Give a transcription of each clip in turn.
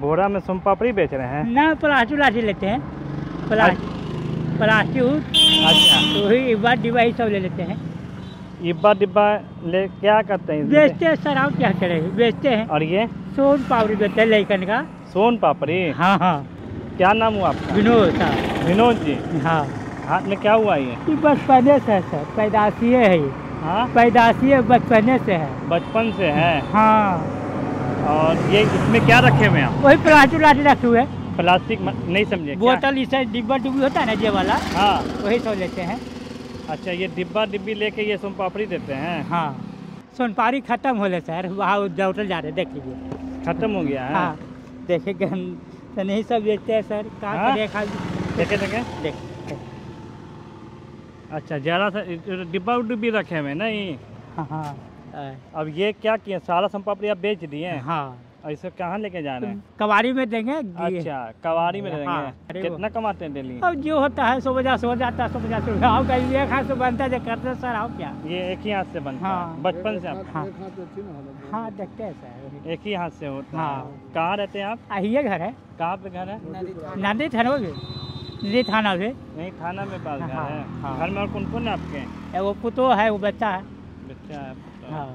बोरा में सोन पापड़ी बेच रहे हैं ना, प्लास्टिक लेते हैं, प्लास्टिक। अच्छा, तो वही इब्बा डिब्बा ही सब ले लेते हैं। इब्बा डिब्बा ले क्या करते हैं? बेचते हैं सर, आप क्या करेंगे, बेचते हैं। और ये सोन पापड़ी बेचते हैं लइकन का। सोन पापड़ी? हाँ हाँ। क्या नाम हुआ आपका? विनोद साहब। विनोद जी। हाँ। हाथ में क्या हुआ ये? बचपने से है सर, पैदाशी है ये। हाँ, पैदाशी बचपने से है। बचपन से है। हाँ। और ये इसमें क्या रखे हुए हैं आप? वही प्लास्टिक रखे हुए। प्लास्टिक नहीं समझे? बोतल इसे डिब्बा डिब्बी होता है ना, ये वाला। हाँ, वही सब लेते हैं। अच्छा, ये डिब्बा डिब्बी लेके ये सोन पापड़ी देते हैं? हाँ। सोनपापड़ी खत्म हो ले सर, वहाँ होटल जा रहे, देख लीजिए खत्म हो गया है। हाँ, देखेंगे हम तो नहीं सब बेचते हैं सर। हाँ? देखे देख। अच्छा, ज़्यादा सा डिब्बा डिब्बी रखे हुए नहीं? हाँ हाँ। अब ये क्या किए, सारा सोन पापड़ी आप बेच दिए? हाँ। और इसे कहाँ लेके जा रहे हैं? कबाड़ी में देंगे। अच्छा, कवारी में हाँ। देंगे। कितना कमाते हैं डेली? अब जो होता है 150 हो जाता है, 150 रुपया। आओ कहीं एक हाथ से बनता है, जो करते हैं सर। आओ क्या, ये एक ही हाथ से बनता है? हाँ। बचपन से आप? हाँ हाँ, देखते हैं सर। एक ही हाथ से होता है? हाँ। कहाँ रहते हैं आप? ये घर है, कहाँ पे घर है? नदी थाना में, नदी थाना से। नहीं, थाना में पास घर हाँ, है। हाँ। घर में और कौन कौन है आपके? वो पुतो है, वो बच्चा है। बच्चा है, पुतौह। हाँ।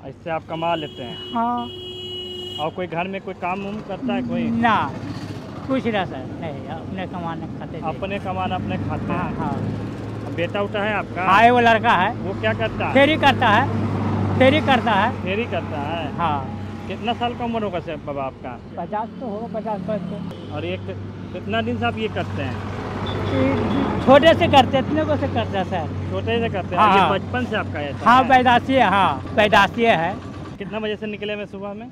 इससे आप कमा लेते हैं? हाँ। और कोई घर में कोई काम उम करता है कोई? ना, कुछ ना सर, नहीं, अपने कमाने खाते थे। अपने कमाना अपने खाते हाँ हैं? हाँ। बेटा उठा है आपका? हाँ, वो लड़का है, वो क्या करता है? फेरी करता है, फेरी करता है। फेरी करता है? हाँ। कितना साल का उम्र होगा सर बाबा आपका? 50 तो होगा, 50 और ये कितना दिन से आप ये करते हैं? छोटे से करते, इतने को से करते हैं सर। छोटे से करते हैं? हाँ, ये हाँ। बचपन से आपका ऐसा हाँ, है? पैदाशी है। हाँ, पैदाशी है। कितना बजे से निकले हैं सुबह में?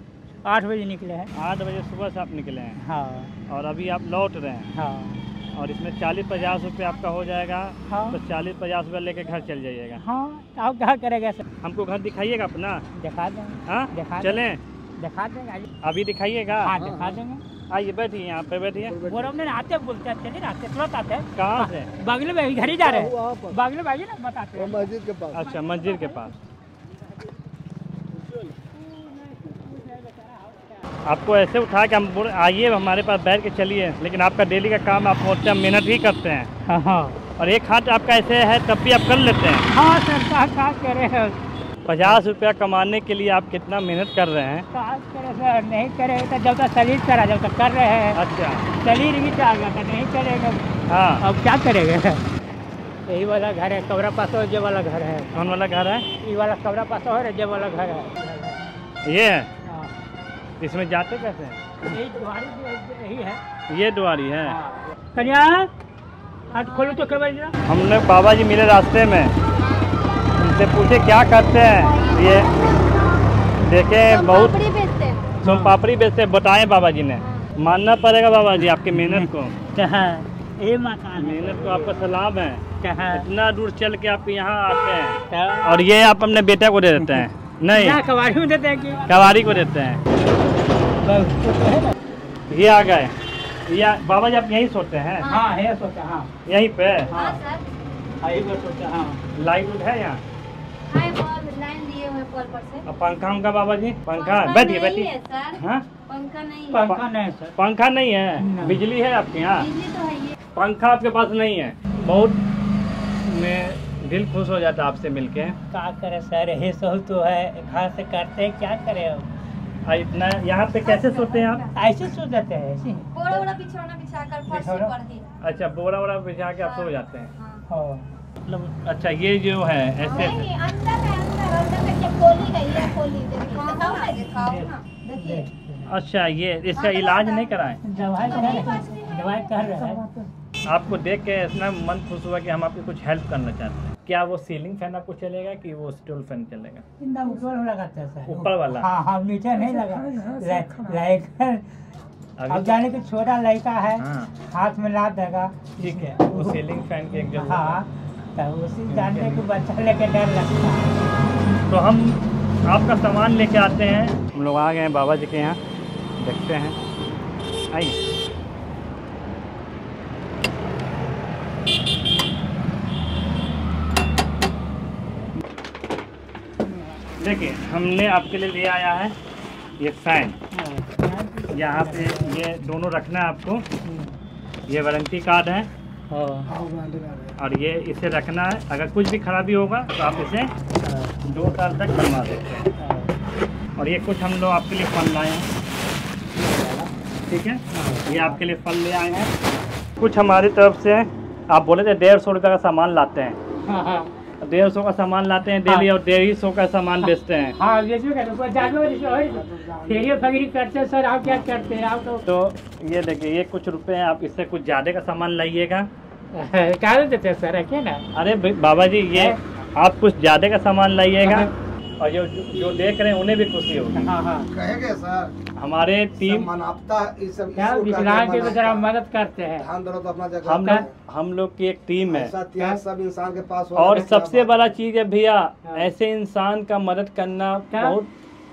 8 बजे निकले हैं। 8 बजे सुबह से आप निकले हैं? हाँ। और अभी आप लौट रहे हैं? हाँ। और इसमें 40-50 रुपये आपका हो जाएगा। हाँ। तो 40-50 रुपये लेके घर चल जाइएगा। हाँ, आप क्या करेंगे सर? हमको घर दिखाइएगा अपना? दिखा देंगे। हाँ, दिखा चलें? दिखा देंगे, आइए। अभी दिखाइएगा? हाँ, दिखा देंगे। आइए, बैठिए, यहाँ पे बैठिए। वो में आते बोलते हैं, चलिए आते, तुरंत आते हैं। कहाँ से? बगल में, घर ही जा रहे हैं। बगल में आइए ना, बताते हैं। मस्जिद के पास। अच्छा, मस्जिद के पास। आपको ऐसे उठा के हम आइए हमारे पास बैठ के चलिए, लेकिन आपका डेली का काम आप सोचते हैं, मेहनत ही करते हैं। हाँ हाँ। और एक हाथ आपका ऐसे है तब भी आप कर लेते हैं? हाँ सर, क्या करे हैं? 50 रुपया कमाने के लिए आप कितना मेहनत कर रहे हैं? क्या करे सर, नहीं करेगा तो जब तक शरीर चला, जब तक कर रहे हैं। अच्छा, शरीर भी चाहेगा तो नहीं करेगा। हाँ। अब क्या करेंगे? यही वाला घर है, कमरा पास हो, ये वाला घर है। कौन वाला घर है? ये वाला कमरा पास हो, ये वाला घर है। ये है? हाँ। इसमें जाते कैसे हैं? यही द्वारी यही है। ये दुआरी है? हाँ। कन्या, हाथ खोलो तो केवल जरा। हमने बाबा जी मिले रास्ते में, उनसे पूछे क्या करते हैं ये, देखे बहुत सोन पापड़ी बेचते हैं। बताएं बाबा जी ने, मानना पड़ेगा बाबा जी आपकी मेहनत को। ये मकान, मेहनत को आपका सलाम है। कहाँ? इतना दूर चल के आप यहाँ आते हैं, और ये आप अपने बेटे को दे देते हैं? नहीं, कबाड़ी में देते हैं कि कवारी को देते हैं। ये आ गए। ये बाबा जी आप यहीं सोते हैं? हाँ है, सोचा। हाँ, यहीं पे? हाँ यही पर सोचा। हाँ, लाइट उठ है यहाँ? लाइन दिए हुए पोल पर से। पंखा उनका बाबा जी? पंखा बैठिए बैठिए। हाँ, पंखा नहीं है। पंखा नहीं सर। पंखा नहीं है? नहीं। बिजली है आपके यहाँ? बिजली तो है ये। पंखा आपके पास नहीं है? बहुत में दिल खुश हो जाता आपसे मिलके। क्या करे सर, यही सब तो है, घर से करते हैं, क्या करे अब। इतना यहाँ पे कैसे सोते हैं आप? ऐसे सो जाते हैं, ऐसे। बोरा बोरा बिछौना बिछाकर फर्श पर ही। अच्छा, बोरा वोरा बिछा के आप सो जाते हैं? हाँ। मतलब अच्छा, ये जो है ऐसे? नहीं, अंदर है, अंदर का खोली है, ये खोली देखिए। दिखाओ ना, देखिए। अच्छा, ये इसका इलाज नहीं कराएं? दवाई कर रहे हैं। आपको देख के इतना मन खुश हुआ कि हम आपकी कुछ हेल्प करना चाहते हैं। क्या वो सीलिंग फैन आपको चलेगा कि वो स्टूल फैन चलेगा? ऊपर लगाते हैं सर। ऊपर वाला? हाँ हाँ, नीचे नहीं लगा। लाइक अब जाने की छोटा लड़का है। हाँ। हाथ में ला देगा। ठीक है, वो सीलिंग फैन के एक जो हाँ, तो उसी जानने को बच्चा लेके डर लगता है। तो हम आपका सामान लेके आते हैं। हम लोग आ गए हैं बाबा जी के यहाँ, देखते हैं, आइए। देखिए, हमने आपके लिए ले आया है ये फैन। यहाँ पे ये दोनों रखना है आपको। ये वारंटी कार्ड है और ये इसे रखना है। अगर कुछ भी खराबी होगा तो आप इसे 2 साल तक बनवा सकते हैं। और ये कुछ हम लोग आपके लिए फल लाए हैं, ठीक है। ये आपके लिए फल ले आए हैं। कुछ हमारी तरफ से आप बोले थे 150 रुपये का सामान लाते हैं। 150 का सामान लाते हैं डेली और 150 का सामान बेचते हैं। हाँ फकीरी करते हैं सर। आप क्या करते हैं आप तो ये देखिए, ये कुछ रुपए हैं, आप इससे कुछ ज़्यादा का सामान लाइएगा। क्या देते हैं सर, रखिए ना। अरे बाबा जी, ये आप कुछ ज़्यादा का सामान लाइएगा और जो देख रहे हैं उन्हें भी खुशी होगी। कहेंगे सर, हमारे टीम विकलांग के जरा मदद करते हैं। तो अपना जगह हम लोग की एक टीम है सब इंसान के पास और सबसे बड़ा चीज़ है भैया, ऐसे इंसान का मदद करना बहुत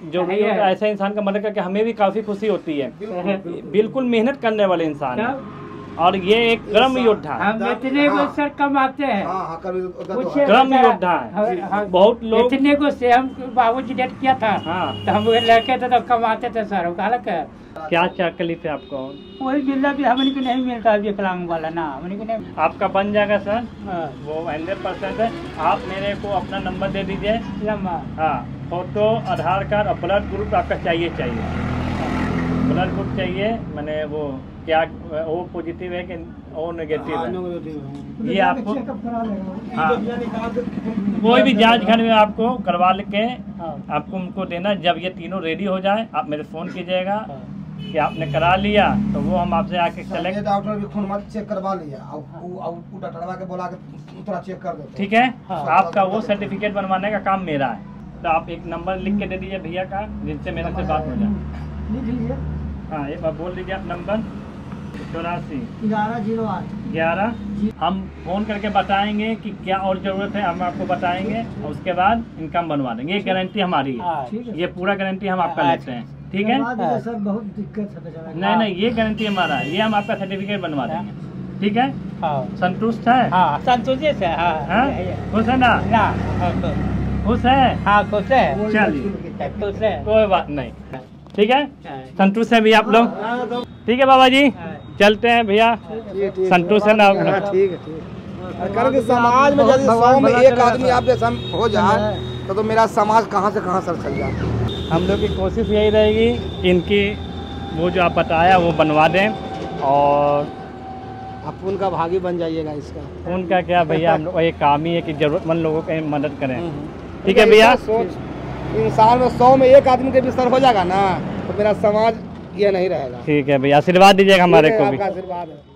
जरूरी होता है। ऐसे इंसान का मदद करके हमें भी काफ़ी खुशी होती है। बिल्कुल मेहनत करने वाले इंसान है और ये एक क्रम योद्धा है। हम इतने को सर कमाते हैं, क्रम योद्धा है। बहुत लोग इतने को से हम बाबूजी डेट किया था। हाँ, तो हम लड़के थे तो कमाते थे सर। क्या तकलीफ है आपको? वही मिलना भी हमने को नहीं मिलता विकलांग वाला ना, हमने को नहीं। आपका बन जाएगा सर, वो 100% है। आप मेरे को अपना नंबर दे दीजिए। हाँ, फोटो, आधार कार्ड और ब्लड ग्रुप आपका चाहिए। ब्लड ग्रुप चाहिए, मैंने वो क्या ओ पॉजिटिव है कि ओ नेगेटिव है, ये आपको हाँ कोई भी जांच घर में आपको करवा के आपको उनको देना। जब ये तीनों रेडी हो जाए आप मेरे फ़ोन कीजिएगा कि आपने करा लिया, तो वो हम आपसे आके सेलेक्ट। डॉक्टर भी खून मत चेक करवा लिया और डॉक्टरवा के बोला के थोड़ा चेक कर देते, ठीक है। आपका वो सर्टिफिकेट बनवाने का काम मेरा है। तो आप एक नंबर लिख के दे दीजिए भैया का, जिनसे मेरे से बात हो जाए। हाँ, एक बार बोल दीजिए आप नंबर। 84 11। हम फ़ोन करके बताएंगे कि क्या और ज़रूरत है, हम आपको बताएंगे और उसके बाद इनकम बनवा देंगे। ये गारंटी हमारी है, ये पूरा गारंटी हम आपका लेते हैं, ठीक है। सर बहुत दिक्कत है। नहीं, ये गारंटी हमारा है, ये हम आपका सर्टिफिकेट बनवा देंगे, ठीक है। संतुष्ट है? संतुष्ट है। खुश है ना? खुश है? हाँ खुश है। चलिए, खुश है, कोई बात नहीं, ठीक है। संतुष्ट है भी आप लोग? ठीक है बाबा जी, चलते हैं भैया। संतुष्ट है ना आप लोग? ठीक है। कारण समाज में यदि 100 में एक आदमी आप जैसा हो जाए तो मेरा समाज कहाँ से कहाँ सर चल जाए। हम लोग की कोशिश यही रहेगी कि इनकी वो जो आप बताया वो बनवा दें और आप उनका भागी बन जाइएगा। इसका उनका क्या भैया, हम लोग एक काम ही है कि ज़रूरतमंद लोगों की मदद करें, ठीक है भैया। सोच इंसान में 100 में एक आदमी के बिस्तर हो जाएगा ना, तो मेरा समाज ये नहीं रहेगा। ठीक है भैया, आशीर्वाद दीजिएगा हमारे को भी। आशीर्वाद है।